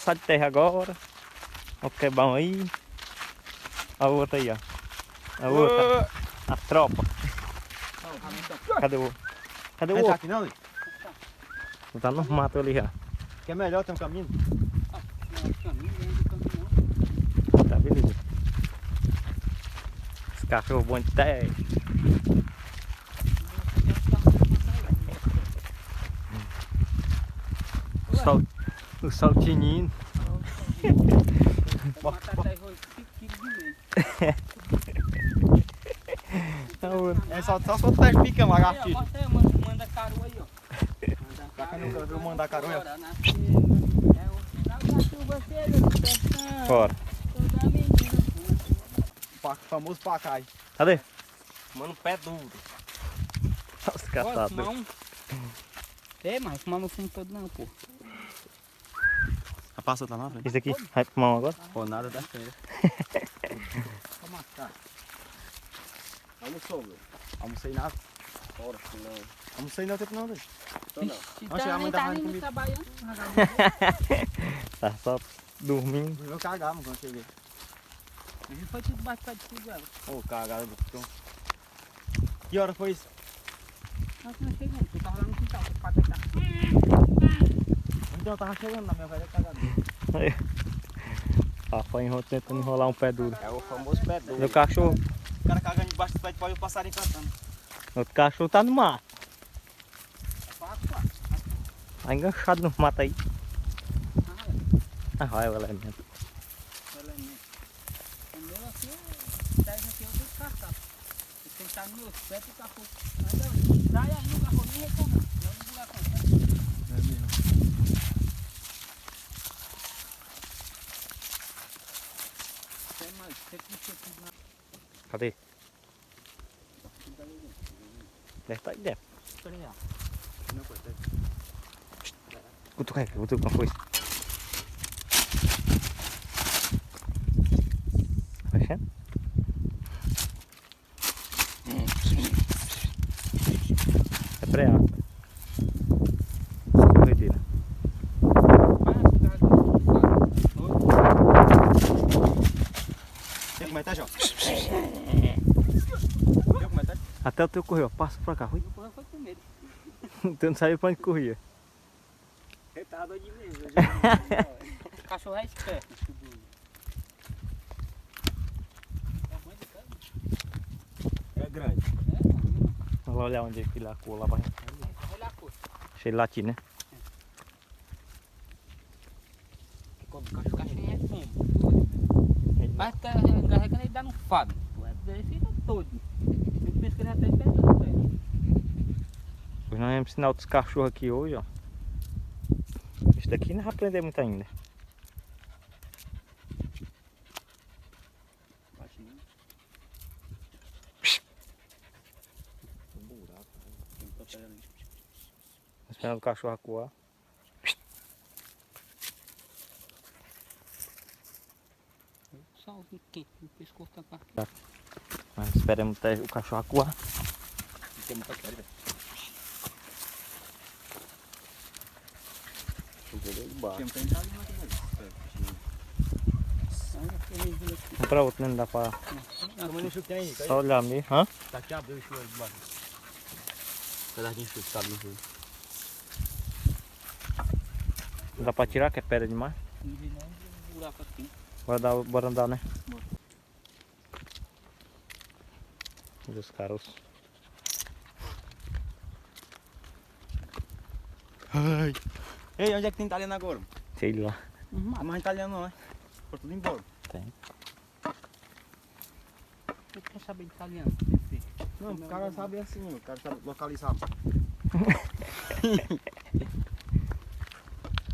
Sai de terra agora. Olha o que é bom aí. A outra aí, ó. A outra. A tropa. Cadê o... Cadê o Não tá outro? aqui não, Luiz? Tá no mato ali, ó. Que é melhor ter um caminho. Tá, beleza. Esse cachorro bom de terra. O sol tinindo. É só se o pé pica, lagartixa. Manda caro aí, ó. Pra quem nunca viu mandar caronha. Bora. O famoso pacai. Cadê? Mano, pé duro. Os caçadores. Mas fumar meu fumo todo não, pô. A passa tá na frente. Esse aqui, vai pro mão agora? Pô, nada da frente. Vamos matar. Almoçou, meu. Almocei nada. Fora, não. Almocei não tempo não, Luiz. Tô não. Vamos chegar a mãe da Rani comigo. Trabalhando. Tá só dormindo. Eu cagar, mano, quando eu cheguei. A gente foi tudo baixo de tudo, ela. Ô, cagada do cão. Que hora foi isso? Nós não chegamos, eu tava lá no quintal, pra deitar. Então eu tava chegando na minha velha cagada. Papai tentando enrolar um pé duro. É o famoso pé duro. Meu cachorro. O cara cagando debaixo do pé de pau e o passarinho cantando. Outro cachorro tá no mato. Passa. Tá enganchado no mato aí. Ah, vai, o elemento. O meu aqui, traz aqui, eu tenho que caçar. Eu tenho que estar nos meus pés e o cachorro. Trai aí o cachorro, nem recomendo. Não vou lá com É mesmo. Tem mais, tem que mexer tudo na... Cadê? Deve estar aí dentro. Não, pô, tá. Cutuca uma coisa. Tá mexendo? É freado. Doideira. Viu como é que tá, João? Viu como é que tá? Até o teu correu, passa pra cá, foi? O foi primeiro. O teu não saiu pra onde corria. Retado de mesmo. O cachorro é esperto. É grande. Vamos lá olhar onde é que ele lacou lá vai. Olha a cor. Cheio de latir, né? O cachorro é fumo. Mas carregando ele dá no fado. Ele fica todo. Eu penso que ele até pegando, velho. Hoje nós vamos ensinar outros cachorros aqui hoje, ó. Esse daqui não vai aprender muito ainda. Esperando o cachorro acuar. Só quente, o pescoço tá pra... Mas esperamos até o cachorro acuar. Tem muita queda, velho. Tinha que entrar ali mais, velho. Vamos pra outro, né? Não dá pra Como no chute tem aí? só olhar mesmo. Hã? Tá aqui, abriu o chute de baixo. Pedacinho de chute, tá abrindo tudo. Não dá pra tirar, que é pedra demais. buraco aqui. Bora andar, né? Os caroços. Ai. Ei, onde é que tem italiano agora? Sei lá. A mãe italiana não, né? Foi tudo embora. Tem. Tu quer saber de italiano? Não, o cara sabe assim, o cara sabe localizar.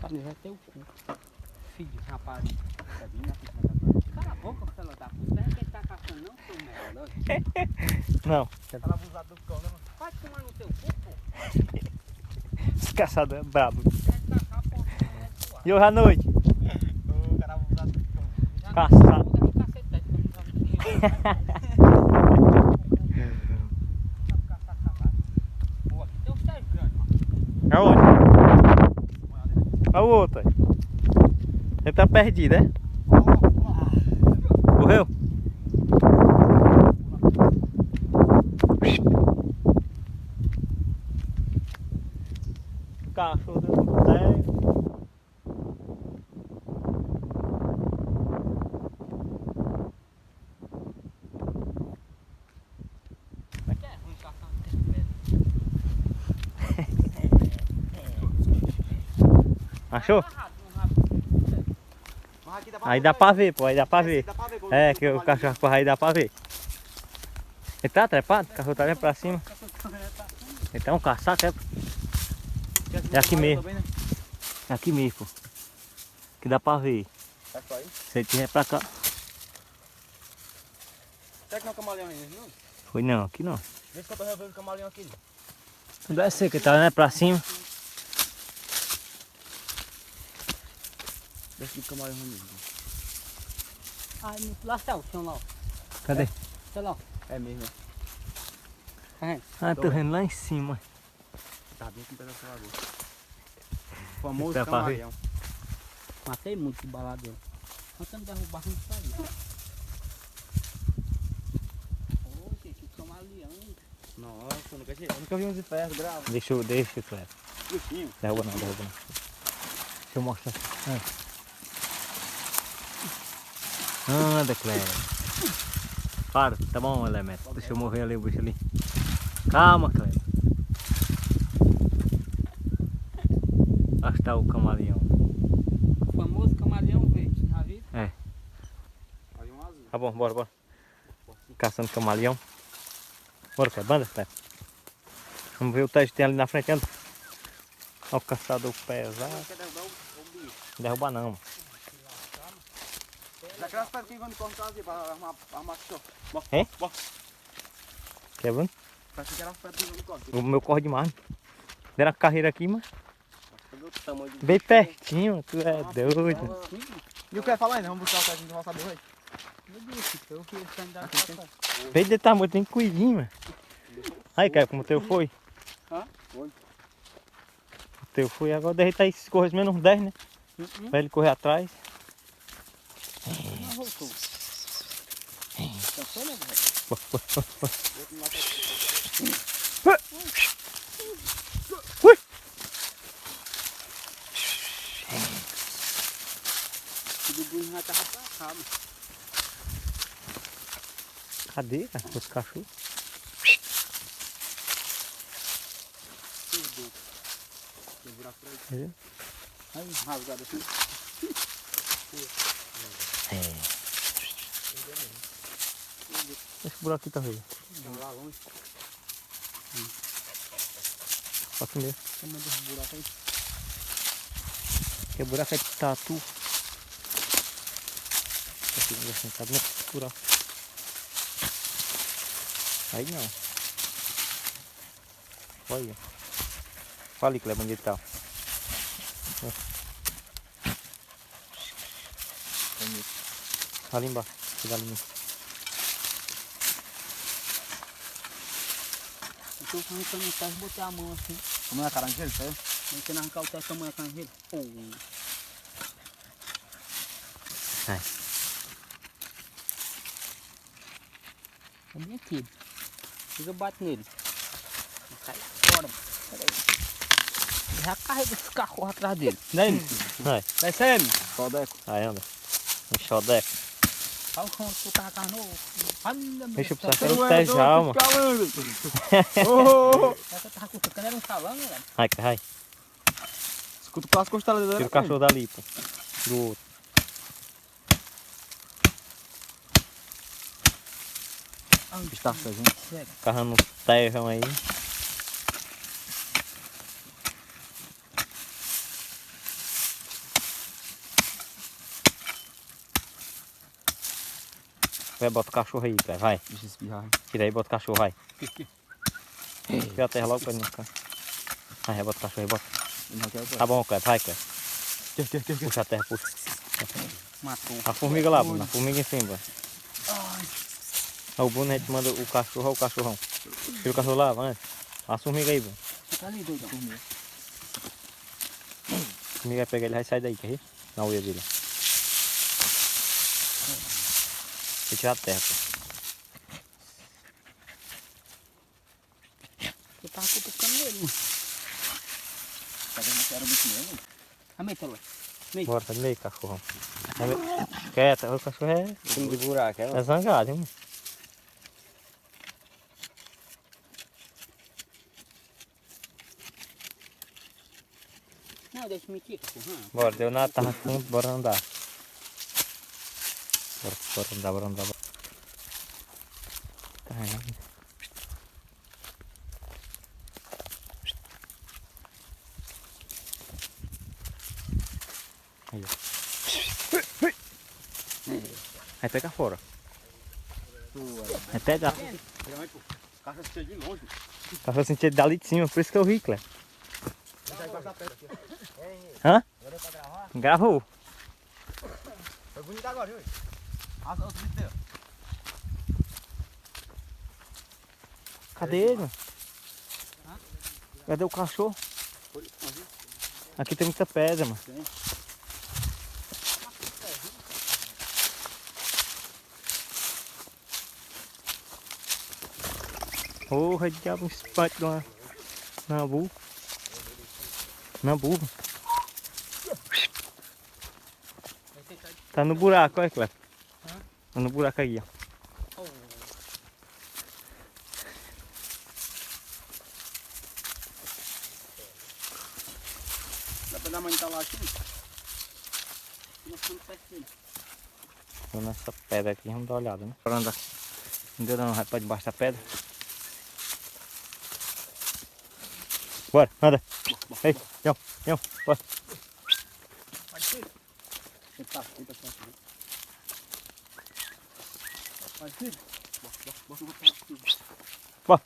Cara, já tem o cu. Filho, rapaz. Cala a boca, fela da puta. Não é que ele tá caçando não, seu merda. Não. Ela abusada do cão, né, mano? Vai tomar no teu cu, pô. Esse caçador é brabo. Quer caçar, pô. E hoje à noite? O cara abusado do cão. Caçado. Aonde? A outra. Ele tá perdido, é? Correu? Cachorro do velho. Que é ruim caçar no tempo velho. Achou? Mas aqui Aí dá pra ver, pô, aí dá pra ver. Dá pra ver. É, que o cachorro corre aí dá pra ver. Ele tá trepado? O cachorro tá olhando pra cima. Ele tá um caçaco, é? É aqui mesmo. É aqui mesmo, pô. Que dá pra ver. É só aí? Se ele tiver pra cá. Será que não é o camaleão ainda, não? Foi não, aqui não. Vê se eu tô revendo o camaleão aqui. Não deve ser, que ele tá olhando pra cima. Deixa o camaleão mesmo. Ah, lá está o chão lá, ó. Cadê? Sei lá, ó. É mesmo, Ah, tô vendo lá em cima. Tá bem com um pedaço da lagoa. Famoso Dá pra ver? camaleão. Matei muito de baladeiro. Tentando derrubar não saiu. Ô, gente, que camaleão. Nossa, eu nunca vi um de ferro, bravo. Deixa eu, Cleber. Puxinho. Derruba não. Deixa eu mostrar. Anda, Cleber. Para, tá bom, elemento. Deixa eu morrer ali o bicho ali. Calma, Cleber. Acho que tá o camaleão. O famoso camaleão verde, já viu? É. Ali um azul. Tá bom, bora. Caçando camaleão. Bora, Cleber, banda, Cleber. Vamos ver o teste que tem ali na frente, anda. Olha o caçador pesado. Quer derrubar o bicho? Derruba não. Daquelas pedras que vão me cortar assim pra armar cachorro. Hein? Quer ver? Parece que era as pedras que vão me cortar. O meu corre demais. Deram a carreira aqui, mas Cadê o tamanho do bem pertinho. Tu é doido. E o que é falar ainda? Vamos buscar o que a gente vai saber hoje. Eu disse, eu fui andar Aqui tem. pra cá. Veio de tamanho, tem cuidinho, mano. Aí, cara, como o teu foi? Hã? Foi. O teu foi, agora deve estar esses corres menos 10, né? Pra ele correr atrás. Não voltou. Cansou, né, velho? O Dudu já tava pra cá, mano. Cadê, cara? Os cachorros. Tem buraco por aí. Entendeu? Aí, rasgado assim. Esse buraco aqui tá vendo. Vamos lá longe. Aqui mesmo. Tamanho dos buracos aí. Que buraco é de tatu. Aqui, assim, tá dentro desse buraco. Aí não. Olha. Olha ali, Cleber, onde ele tá. Ali embaixo. Chega ali mesmo. Eu tô arrancando o teste e botei a mão assim. Como é a carangueira, saiu? Tentando arrancar o teste da manhã com a gente. Ai. É bem aqui. Eu bato nele. Ele cai fora. Pera aí. Já carrega esse cachorro atrás dele. Daí, Ai. descendo. Só o deco. Aí anda. Um xodeco. Olha o som que tu tava com as novas. Olha, meu Deixa eu Deus. precisar quero o teste já, mano. Será que eu tava cutucando? Era um salão, né, velho? Ai, cai. Escuta o passo costado dele. Tira o cachorro dali, pô. Do outro. Está gente. Chega. Carrando terrão aí. Vai, bota o cachorro aí, cara. Vai. Deixa eu espirrar. Tira aí, bota o cachorro, vai. Tira a terra logo pra ele não ficar. Vai, bota o cachorro aí, bota. Não quero Tá bom, cara. Vai, cara. Puxa a terra, puxa. Matou. A formiga lá, Bruno. A formiga em cima. Aí o Bruno, a gente manda o cachorro, olha o cachorrão. Tira o cachorro lá, vai. A formiga aí, Bruno. Fica ali, doidão. A formiga vai pegar ele, vai sair daí, quer ver? Na unha dele. Deixa eu tirar a terra, pô. Eu tava cutucando ele, mano. Tá vendo que era muito mesmo? Amei, Telo. Bora, tá meio cachorro. Quieta, o cachorro Time de buraco, é? é zangado, hein? Não, deixa eu mentir, cachorro. Bora, deu nada, tava fundo, bora andar. Bora andar, bora andar. Caramba. Aí, ó. Aí pega fora. Aí pega. Caça cheio de longe. Cachorro sentido dali de cima, por isso que eu ri, Cleber. Deixa aí passar perto aqui. Hã? Agora pra gravar? Gravou. Foi bonito agora, viu? As outras vídeos. Cadê ele? Cadê o cachorro? Aqui tem muita pedra, mano. Tem. Porra, diabo, um espante de uma nambu. Nambu. Tá no buraco, olha, Cleber. Tá no buraco aí, ó. Dá pra dar uma entalagem aqui? Nós estamos pertinho. Tô nessa pedra aqui, vamos dar uma olhada, né? Bora andar. Não deu não, vai pra debaixo da pedra. Bora, anda. Ei, João, bora. Tá, tenta aqui. Bora.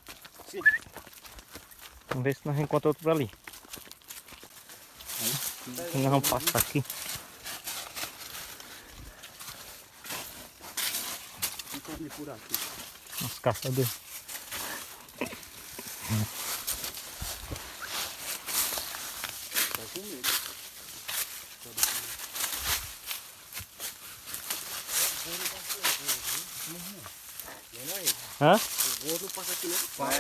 Vamos ver se nós encontramos outro por ali. Aí, nós vamos passar aqui. Por aqui. Os caçadores. Tá com medo. Hã? O gordo passa aqui no pai.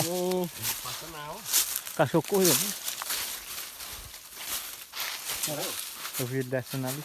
Não passa não. O cachorro correu, né? Eu vi ele descendo ali.